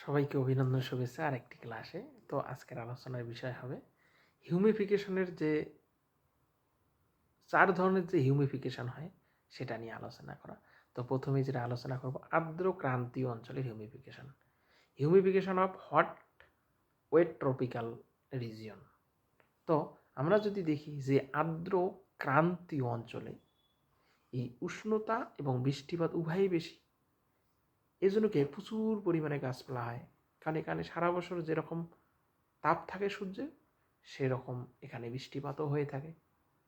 সবাইকে অভিনন্দন, শুভেচ্ছা আরেকটি ক্লাসে। তো আজকের আলোচনার বিষয় হবে হিউমিফিকেশনের যে 4 ধরনের যে হিউমিফিকেশন হয় সেটা নিয়ে আলোচনা করা। তো প্রথমেই যেটা আলোচনা করব আর্দ্র ক্রান্তীয় অঞ্চলের humification. Humification of hot wet tropical region. তো আমরা যদি দেখি যে আর্দ্র ক্রান্তীয় অঞ্চলে এই উষ্ণতা এবং বৃষ্টিপাত উভয়ই বেশি, এজন্য কি প্রচুর পরিমাণে গাছপালা হয়। কারণ এখানে সারা বছর যেরকম তাপ থাকে সূর্যে, সেরকম এখানে বৃষ্টিপাতও হয়ে থাকে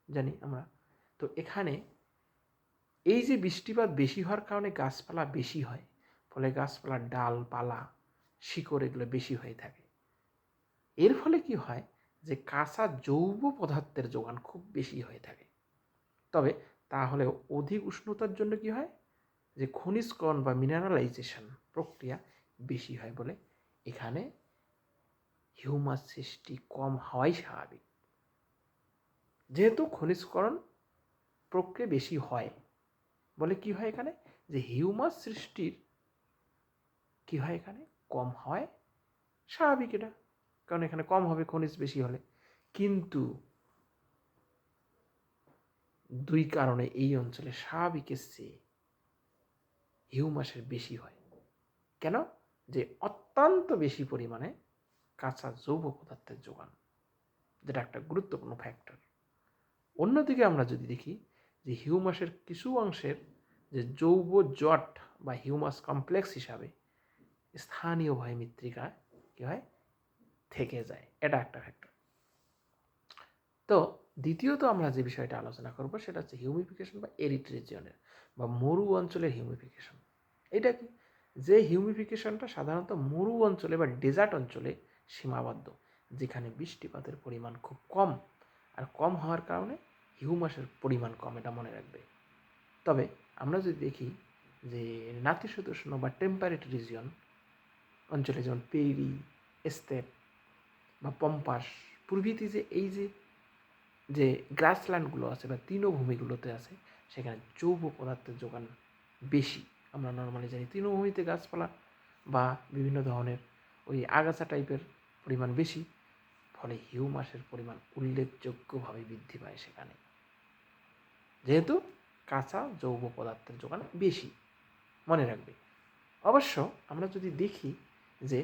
জানি আমরা। তো এখানে এই যে বৃষ্টিপাত বেশি হওয়ার কারণে গাছপালা বেশি হয়, ফলে গাছপালার ডাল পালা শিকড় এগুলো বেশি হয়ে থাকে। এর ফলে কি হয় যে কাঁচা জৈব পদার্থের যোগান খুব বেশি হয়ে থাকে। তবে তাহলে অধিক উষ্ণতার জন্য কি হয় যে খনিজকরণ বা মিনারেলাইজেশন প্রক্রিয়া বেশি হয় বলে এখানে হিউমাস সৃষ্টি কম হওয়াই স্বাভাবিক। যেহেতু খনিজকরণ প্রক্রিয়া বেশি হয় বলে কি হয় এখানে যে হিউমাস সৃষ্টির কি হয় এখানে কম হয় স্বাভাবিক এটা, কারণ এখানে কম হবে খনিজ বেশি হলে। কিন্তু দুই কারণে এই অঞ্চলে স্বাভাবিকের চেয়ে হিউমাসের বেশি হয়। কেন? যে অত্যন্ত বেশি পরিমাণে কাঁচা জৈব পদার্থের যোগান, যেটা একটা গুরুত্বপূর্ণ ফ্যাক্টর। অন্যদিকে আমরা যদি দেখি যে হিউমাসের কিছু অংশের যে জৈব জট বা হিউমাস কমপ্লেক্স হিসাবে স্থানীয়ভাবে মৃত্তিকা কী হয় থেকে যায়, এটা একটা ফ্যাক্টর। তো দ্বিতীয়ত আমরা যে বিষয়টা আলোচনা করব সেটা হচ্ছে হিউমিফিকেশন বা এরিড রিজিয়নের বা মরু অঞ্চলের হিউমিফিকেশন। এটা কি? যে হিউমিফিকেশনটা সাধারণত মরু অঞ্চলে বা ডেজার্ট অঞ্চলে সীমাবদ্ধ, যেখানে বৃষ্টিপাতের পরিমাণ খুব কম, আর কম হওয়ার কারণে হিউমাসের পরিমাণ কম, এটা মনে রাখবে। তবে আমরা যদি দেখি যে নাতিশীতোষ্ণ বা টেম্পারেট রিজিয়ন অঞ্চলে, যেমন পেরি, স্টেপ বা পম্পাস প্রভৃতি, যে এই যে গ্রাসল্যান্ডগুলো আছে বা তৃণভূমিগুলোতে আছে, সেখানে জৈব পদার্থের যোগান বেশি। আমরা নর্মালি জানি তৃণভূমিতে গাছপালা বা বিভিন্ন ধরনের ওই আগাছা টাইপের পরিমাণ বেশি, ফলে হিউমাসের পরিমাণ উল্লেখযোগ্যভাবে বৃদ্ধি পায় সেখানে, যেহেতু কাঁচা জৈব পদার্থের যোগান বেশি, মনে রাখবে। অবশ্য আমরা যদি দেখি যে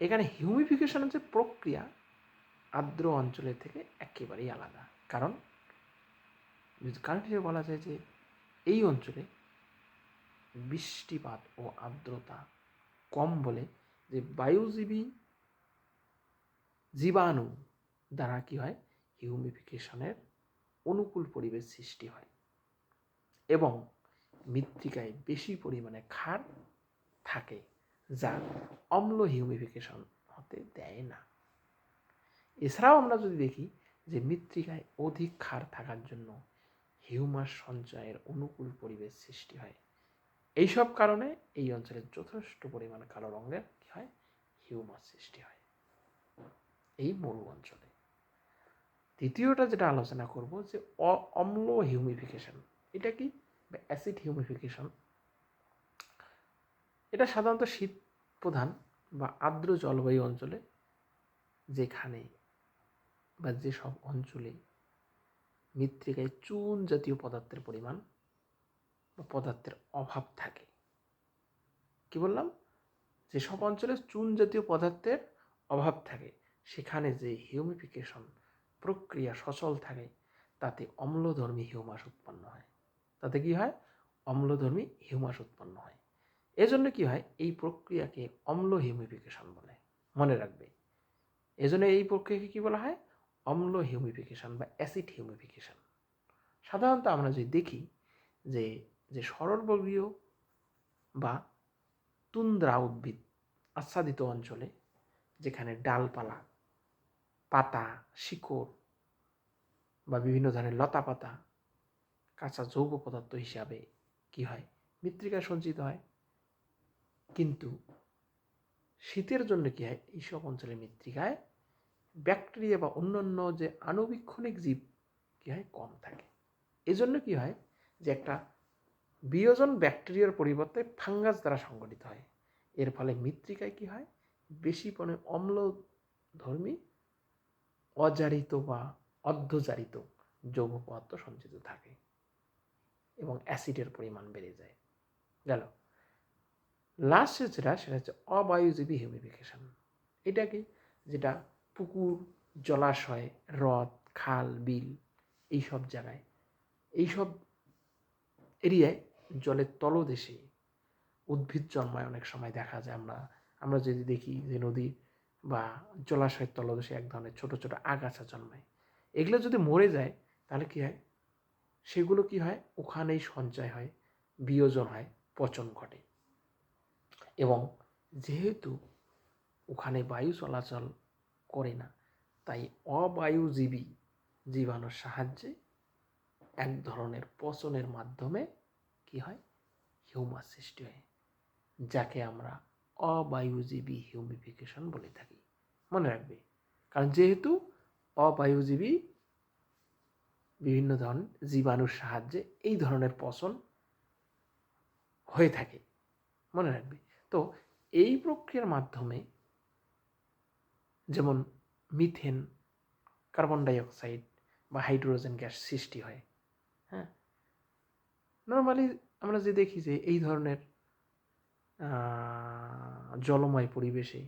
এখানে হিউমিফিকেশনের যে প্রক্রিয়া আর্দ্র অঞ্চলের থেকে একেবারেই আলাদা। কারণ হিসেবে বলা যায় যে এই অঞ্চলে বৃষ্টিপাত ও আর্দ্রতা কম বলে যে বায়ুজীবী জীবাণু দ্বারা কি হয় হিউমিফিকেশনের অনুকূল পরিবেশ সৃষ্টি হয় এবং মৃত্তিকায় বেশি পরিমাণে ক্ষার থাকে, যা অম্ল হিউমিফিকেশন হতে দেয় না। এছাড়াও আমরা যদি দেখি যে মৃত্তিকায় অধিক ক্ষার থাকার জন্য হিউমাস সঞ্চয়ের অনুকূল পরিবেশ সৃষ্টি হয়। এইসব কারণে এই অঞ্চলে যথেষ্ট পরিমাণ কালো রঙের কি হয় হিউমাস সৃষ্টি হয় এই মরু অঞ্চলে। তৃতীয়টা যেটা আলোচনা করব যে অম্ল হিউমিফিকেশন। এটা কি? Acid humification. এটা সাধারণত শীত প্রধান বা আর্দ্র জলবায়ু অঞ্চলে, যেখানে বা যেসব অঞ্চলে মৃত্তিকায় চুন জাতীয় পদার্থের পরিমাণ বা পদার্থের অভাব থাকে। কি বললাম? যেসব অঞ্চলে চুন জাতীয় পদার্থের অভাব থাকে, সেখানে যে হিউমিফিকেশন প্রক্রিয়া সচল থাকে, তাতে অম্লধর্মী হিউমাস উৎপন্ন হয়। তাতে কি হয়? অম্লধর্মী হিউমাস উৎপন্ন হয়। এজন্য কি হয়? এই প্রক্রিয়াকে অম্ল হিউমিফিকেশন বলে, মনে রাখবে। এজন্য এই প্রক্রিয়াকে কি বলা হয়? অম্ল হিউমিফিকেশন বা অ্যাসিড হিউমিফিকেশন। সাধারণত আমরা যদি দেখি যে যে সরলবর্গীয় বা তুন্দ্রা উদ্ভিদ আচ্ছাদিত অঞ্চলে, যেখানে ডালপালা, পাতা, শিকড় বা বিভিন্ন ধরনের লতা পাতা কাঁচা জৈব পদার্থ হিসাবে কি হয় মৃত্তিকায় সঞ্চিত হয়। কিন্তু শীতের জন্য কি হয়? এইসব অঞ্চলে মৃত্তিকায় ব্যাকটেরিয়া বা অন্যান্য যে আণুবীক্ষণিক জীব কি হয় কম থাকে। এজন্য কি হয় যে একটা বিয়োজন ব্যাকটেরিয়ার পরিবর্তে ফাঙ্গাস দ্বারা সংগঠিত হয়। এর ফলে মৃত্তিকায় কী হয়, বেশি পরিমাণে অম্লধর্মী অজারিত বা অর্ধজারিত যৌগ পদার্থ সঞ্চিত থাকে এবং অ্যাসিডের পরিমাণ বেড়ে যায়। গেল লাস্ট যেটা, সেটা হচ্ছে অবায়ুজীবী হিউমিফিকেশন। এটা কি, যেটা পুকুর, জলাশয়, হ্রদ, খাল, বিল, এইসব জায়গায়, এইসব এরিয়ায় জলের তলদেশে উদ্ভিদ জন্মায়। অনেক সময় দেখা যায়, আমরা যদি দেখি যে নদী বা জলাশয়ের তলদেশে এক ধরনের ছোট ছোট আগাছা জন্মায়, এগুলো যদি মরে যায় তাহলে কি হয়, সেগুলো কি হয়, ওখানেই সঞ্চয় হয়, বিয়োজন হয়, পচন ঘটে। এবং যেহেতু ওখানে বায়ু চলাচল করে না, তাই অবায়ুজীবী জীবাণুর সাহায্যে এক ধরনের পচনের মাধ্যমে কি হয়, হিউমাস সৃষ্টি হয়, যাকে আমরা অবায়ুজীবী হিউমিফিকেশন বলে থাকি। মনে রাখবে, কারণ যেহেতু অবায়ুজীবী বিভিন্ন ধরনের জীবাণুর সাহায্যে এই ধরনের পচন হয়ে থাকে, মনে রাখবে। তো এই প্রক্রিয়ার মাধ্যমে যেমন মিথেন, কার্বন ডাইঅক্সাইড বা হাইড্রোজেন গ্যাস সৃষ্টি হয়। হ্যাঁ, নর্মালি আমরা যে দেখি যে এই ধরনের জলময় পরিবেশে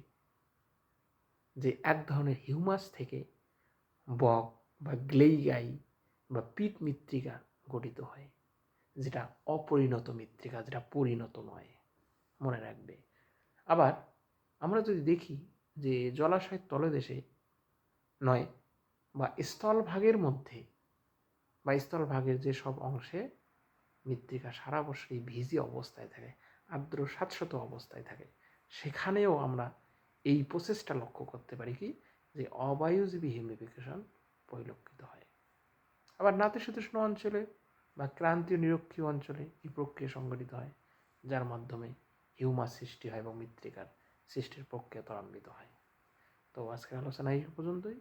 যে এক ধরনের হিউমাস থেকে বক বা গ্লেইগাই বা পিট মৃত্তিকা গঠিত হয়, যেটা অপরিণত মৃত্তিকা, যেটা পরিণত নয়, মনে রাখবে। আবার আমরা যদি দেখি যে জলাশয়ের তলদেশে নয় বা স্থলভাগের মধ্যে বা স্থলভাগের যে সব অংশে মৃত্তিকা সারা বছরই ভিজে অবস্থায় থাকে, আর্দ্র স্যাঁতসেঁত অবস্থায় থাকে, সেখানেও আমরা এই প্রসেসটা লক্ষ্য করতে পারি কি, যে অবায়ুজীবী হিউমিফিকেশন পরিলক্ষিত হয়। আবার নাতিশীতোষ্ণ অঞ্চলে বা ক্রান্তীয় নিরক্ষীয় অঞ্চলে এই প্রক্রিয়া সংঘটিত হয়, যার মাধ্যমে হিউমাস সৃষ্টি হয় এবং মৃত্তিকার সৃষ্টির প্রক্রিয়া ত্বরান্বিত হয়। তো আজকের আলোচনা এই পর্যন্তই।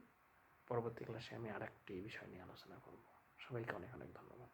পরবর্তী ক্লাসে আমি আরেকটি বিষয় নিয়ে আলোচনা করব। সবাইকে অনেক অনেক ধন্যবাদ।